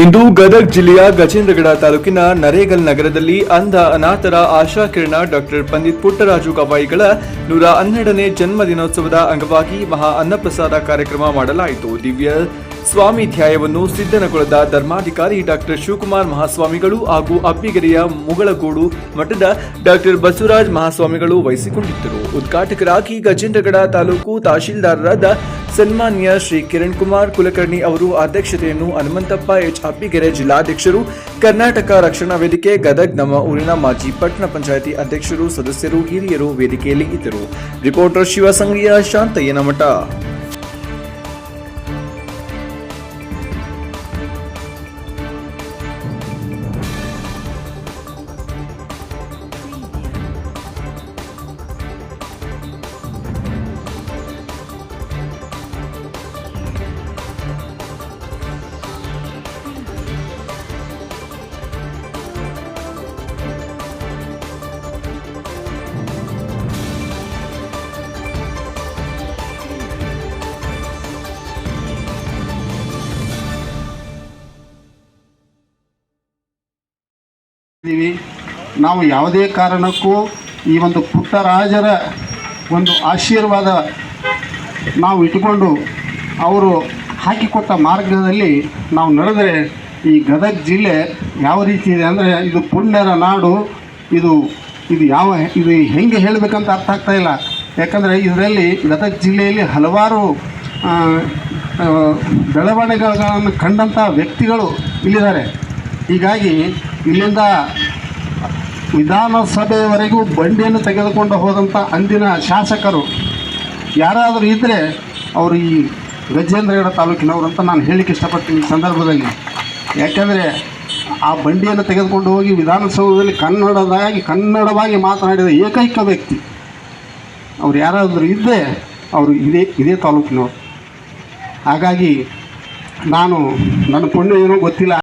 ಇಂದು ಗದಗ ಜಿಲ್ಲೆಯ ಗಜೇಂದ್ರಗಡ ತಾಲೂಕಿನ ನರೇಗಲ್ ನಗರದಲ್ಲಿ ಅಂಧ ಅನಾಥರ ಆಶಾ ಕಿರಣ ಡಾಕ್ಟರ್ ಪಂಡಿತ್ ಪುಟ್ಟರಾಜು ಗವಾಯಿಗಳ 112ನೇ ಜನ್ಮ ದಿನೋತ್ಸವದ ಅಂಗವಾಗಿ ಮಹಾ ಅನ್ನಪ್ರಸಾದ ಕಾರ್ಯಕ್ರಮ ಮಾಡಲಾಯಿತು. ದಿವ್ಯ ಸ್ವಾಮಿಧ್ಯಾಯವನ್ನು ಸಿದ್ದನಗೊಳದ ಧರ್ಮಾಧಿಕಾರಿ ಡಾಕ್ಟರ್ ಶಿವಕುಮಾರ್ ಮಹಾಸ್ವಾಮಿಗಳು ಹಾಗೂ ಅಬ್ಬಿಗೆರೆಯ ಮುಗಳಗೋಡು ಮಠದ ಡಾಕ್ಟರ್ ಬಸವರಾಜ ಮಹಾಸ್ವಾಮಿಗಳು ವಹಿಸಿಕೊಂಡಿದ್ದರು. ಉದ್ಘಾಟಕರಾಗಿ ಗಜೇಂದ್ರಗಡ ತಾಲೂಕು ತಹಶೀಲ್ದಾರರಾದ ಸನ್ಮಾನ್ಯ ಶ್ರೀ ಕಿರಣ್ ಕುಮಾರ್ ಕುಲಕರ್ಣಿ ಅವರು ಅಧ್ಯಕ್ಷತೆಯನ್ನು, ಹನುಮಂತಪ್ಪ ಎಚ್ ಅಬ್ಬಿಗೆರೆ ಜಿಲ್ಲಾಧ್ಯಕ್ಷರು, ಕರ್ನಾಟಕ ರಕ್ಷಣಾ ವೇದಿಕೆ ಗದಗ್ ನಮ್ಮ ಊರಿನ ಮಾಜಿ ಪಟ್ಟಣ ಪಂಚಾಯಿತಿ ಅಧ್ಯಕ್ಷರು, ಸದಸ್ಯರು, ಹಿರಿಯರು ವೇದಿಕೆಯಲ್ಲಿ ಇದ್ದರು. ರಿಪೋರ್ಟರ್ ಶಿವಸಂಗ್ರಿಯ, ಶಾಂತಯ್ಯನ ಮಠ. ನಾವು ಯಾವುದೇ ಕಾರಣಕ್ಕೂ ಈ ಒಂದು ಪುಟ್ಟರಾಜರ ಒಂದು ಆಶೀರ್ವಾದ ನಾವು ಇಟ್ಟುಕೊಂಡು ಅವರು ಹಾಕಿಕೊಟ್ಟ ಮಾರ್ಗದಲ್ಲಿ ನಾವು ನಡೆದರೆ ಈ ಗದಗ ಜಿಲ್ಲೆ ಯಾವ ರೀತಿ ಇದೆ ಅಂದರೆ ಇದು ಪುಣ್ಯರ ನಾಡು. ಇದು ಹೆಂಗೆ ಹೇಳಬೇಕಂತ ಅರ್ಥ ಆಗ್ತಾ ಇಲ್ಲ. ಯಾಕಂದರೆ ಇದರಲ್ಲಿ ಗದಗ ಜಿಲ್ಲೆಯಲ್ಲಿ ಹಲವಾರು ಬೆಳವಣಿಗೆಗಳನ್ನು ಕಂಡಂಥ ವ್ಯಕ್ತಿಗಳು ಇಲ್ಲಿದ್ದಾರೆ. ಹೀಗಾಗಿ ಇಲ್ಲಿಂದ ವಿಧಾನಸಭೆಯವರೆಗೂ ಬಂಡಿಯನ್ನು ತೆಗೆದುಕೊಂಡು ಹೋದಂಥ ಅಂದಿನ ಶಾಸಕರು ಯಾರಾದರೂ ಇದ್ದರೆ ಅವರು ಈ ಗಜೇಂದ್ರಗಡ ತಾಲೂಕಿನವರು ಅಂತ ನಾನು ಹೇಳಲಿಕ್ಕೆ ಇಷ್ಟಪಡ್ತೀನಿ ಈ ಸಂದರ್ಭದಲ್ಲಿ. ಯಾಕೆಂದರೆ ಆ ಬಂಡಿಯನ್ನು ತೆಗೆದುಕೊಂಡು ಹೋಗಿ ವಿಧಾನಸೌಧದಲ್ಲಿ ಕನ್ನಡವಾಗಿ ಮಾತನಾಡಿದ ಏಕೈಕ ವ್ಯಕ್ತಿ ಅವ್ರು ಯಾರಾದರೂ ಇದ್ದರೆ ಅವರು ಇದೇ ತಾಲೂಕಿನವರು. ಹಾಗಾಗಿ ನನ್ನ ಪುಣ್ಯ ಏನೋ ಗೊತ್ತಿಲ್ಲ.